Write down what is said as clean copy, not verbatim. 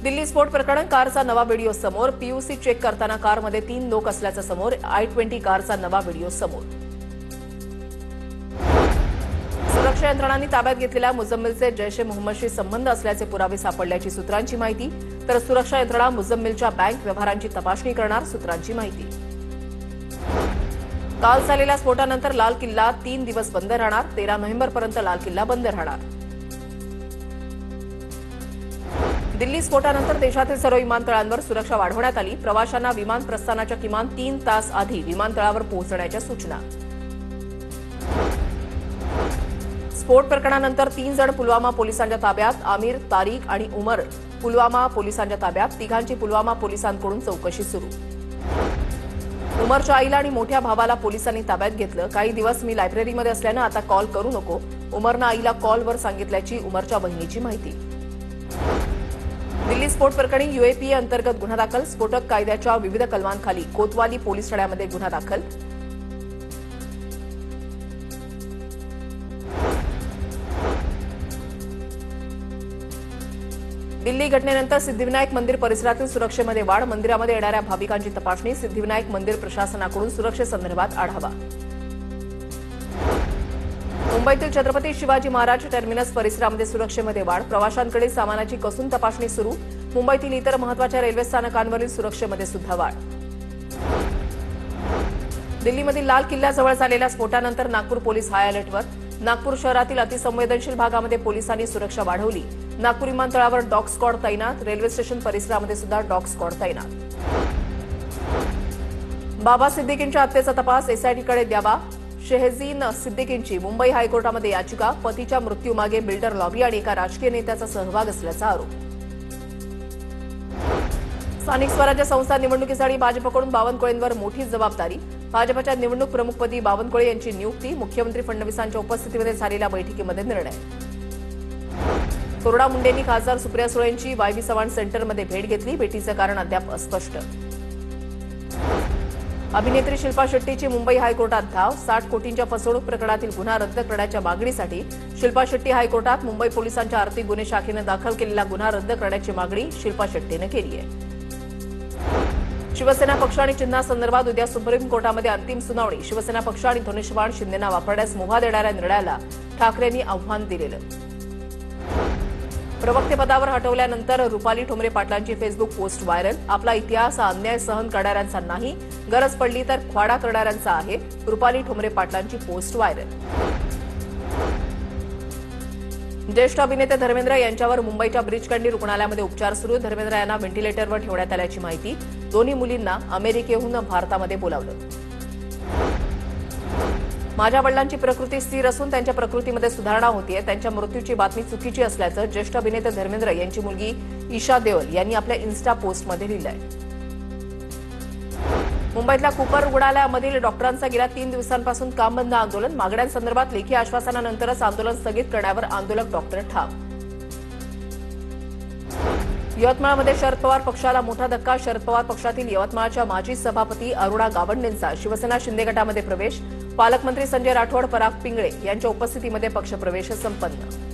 दिल्ली स्फोट प्रकरण, कारचा नवा व्हिडिओ समोर. पीयूसी चेक करताना कारमध्ये 3 लोक असल्याचं समोर. i20 कारचा नवा व्हिडिओ समोर. सुरक्षा यंत्रणांनी ताब्यात घेतलेल्या मुझम्मिलचे जैश ए मोहम्मदशी संबंध असल्याचे पुरावे सापडल्याची सूत्रांची माहिती. तर सुरक्षा यंत्रणा मुझम्मिलच्या बँक व्यवहारांची तपासणी करणार, सूत्रांची माहिती. काल झालेल्या स्फोटानंतर लाल किल्ला 3 दिवस बंद राहणार. 13 नोव्हेंबरपर्यंत लाल किल्ला बंद राहणार. दिल्ली स्फोटानंतर देशातील सर्व विमानतळांवर सुरक्षा वाढवण्यात आली. प्रवाशांना विमान प्रस्थानाच्या किमान 3 तास आधी विमानतळावर पोहोचण्याच्या सूचना. स्फोट प्रकरणानंतर 3 जण पुलवामा पोलिसांच्या ताब्यात. आमिर, तारिक आणि उमर पुलवामा पोलिसांच्या ताब्यात. तिघांची पुलवामा पोलिसांकडून चौकशी सुरू. उमरच्या आईला आणि मोठ्या भावाला पोलिसांनी ताब्यात घेतलं. काही दिवस मी लायब्ररीमध्ये असल्यानं आता कॉल करू नको, उमरनं आईला कॉलवर सांगितल्याची उमरच्या बहिणीची माहिती. दिल्ली स्फोट प्रकरणी यूएपीए अंतर्गत गुन्हा दाखल. स्फोटक कायद्याच्या विविध कलमांखाली कोतवाली पोलीस ठाण्यामध्ये गुन्हा दाखल. दिल्ली घटनेनंतर सिद्धिविनायक मंदिर परिसरातील सुरक्षेमध्ये वाढ. मंदिरामध्ये येणाऱ्या भाविकांची तपासणी. सिद्धिविनायक मंदिर प्रशासनाकडून सुरक्षेसंदर्भात आढावा. मुंबईतील छत्रपती शिवाजी महाराज टर्मिनस परिसरामध्ये सुरक्षेमध्ये वाढ. प्रवाशांकडे सामानाची कसून तपासणी सुरू. मुंबईतील इतर महत्वाच्या रेल्वे स्थानकांवरील सुरक्षेमध्ये सुद्धा वाढ. दिल्लीमधील लाल किल्ल्याजवळ झालेल्या स्फोटानंतर नागपूर पोलीस हाय अलर्टवर. नागपूर शहरातील अतिसंवेदनशील भागामध्ये पोलिसांनी सुरक्षा वाढवली. नागपूर विमानतळावर डॉग स्क्वॉड तैनात. रेल्वे स्टेशन परिसरामध्ये सुद्धा डॉग स्क्वॉड तैनात. बाबा सिद्दीकींच्या हत्येचा तपास एसआयटीकडे द्यावा. शेहजीन सिद्दीकींची मुंबई हायकोर्टामध्ये याचिका. पतीच्या मृत्यूमागे बिल्डर लॉबी आणि एका राजकीय नेत्याचा सहभाग असल्याचा आरोप. स्थानिक स्वराज्य संस्था निवडणुकीसाठी भाजपकडून बावनकुळेंवर मोठी जबाबदारी. भाजपच्या निवडणूक प्रमुखपदी बावनकुळे यांची नियुक्ती. मुख्यमंत्री फडणवीसांच्या उपस्थितीमध्ये झालेल्या बैठकीमध्ये निर्णय. कोरडा मुंडेंनी खासदार सुप्रिया सुळेंची वायबी चव्हाण सेंटरमध्ये भेट घेतली. भेटीचं कारण अद्याप अस्पष्ट. अभिनेत्री शिल्पा शेट्टीची मुंबई हायकोर्टात धाव. 60 कोटींच्या फसवणूक प्रकरणातील गुन्हा रद्द करण्याच्या मागणीसाठी शिल्पा शेट्टी हायकोर्टात. मुंबई पोलिसांच्या आर्थिक गुन्हे शाखेनं दाखल केलेला गुन्हा रद्द करण्याची मागणी शिल्पा शेट्टीनं केली आहे. शिवसेना पक्ष आणि चिन्हासंदर्भात उद्या सुप्रीम कोर्टामध्ये अंतिम सुनावणी. शिवसेना पक्ष आणि धनुष्यबाण शिंदेना वापरण्यास मुभा देणाऱ्या निर्णयाला ठाकरेंनी आव्हान दिलेलं. प्रवक्तेपदावर हटवल्यानंतर रुपाली ठोंबरे पाटलांची फेसबुक पोस्ट व्हायरल. आपला इतिहास हा अन्याय सहन करणाऱ्यांचा नाही, गरज पडली तर ख्वाडा करणाऱ्यांचा आहे. रुपाली ठोंबरे पाटलांची पोस्ट व्हायरल. ज्येष्ठ अभिनेते धर्मेंद्र यांच्यावर मुंबईच्या ब्रीचकंडी रुग्णालयामध्ये उपचार सुरू. धर्मेंद्र यांना व्हेंटिलेटरवर ठेवण्यात आल्याची माहिती. दोन्ही मुलींना अमेरिकेहून भारतामध्ये बोलावलं. माझ्या वडिलांची प्रकृती स्थिर असून त्यांच्या प्रकृतीमध्ये सुधारणा होतीये. त्यांच्या मृत्यूची बातमी चुकीची असल्याचं ज्येष्ठ अभिनेते धर्मेंद्र यांची मुलगी ईशा देओल यांनी आपल्या इन्स्टा पोस्टमध्ये लिहिलंय. मुंबईतल्या कूपर रुग्णालयामधील डॉक्टरांचं गेल्या 3 दिवसांपासून काम बंद आंदोलन. मागण्यांसंदर्भात लेखी आश्वासनानंतरच आंदोलन स्थगित करण्यावर आंदोलक डॉक्टर ठाम. यवतमाळमध्ये शरद पवार पक्षाला मोठा धक्का. शरद पवार पक्षातील यवतमाळच्या माजी सभापती अरुणा गावंडेंचा शिवसेना शिंदे गटामध्ये प्रवेश. पालकमंत्री संजय राठोड, पराग पिंगळे यांच्या उपस्थितीमध्ये पक्षप्रवेश संपन्न.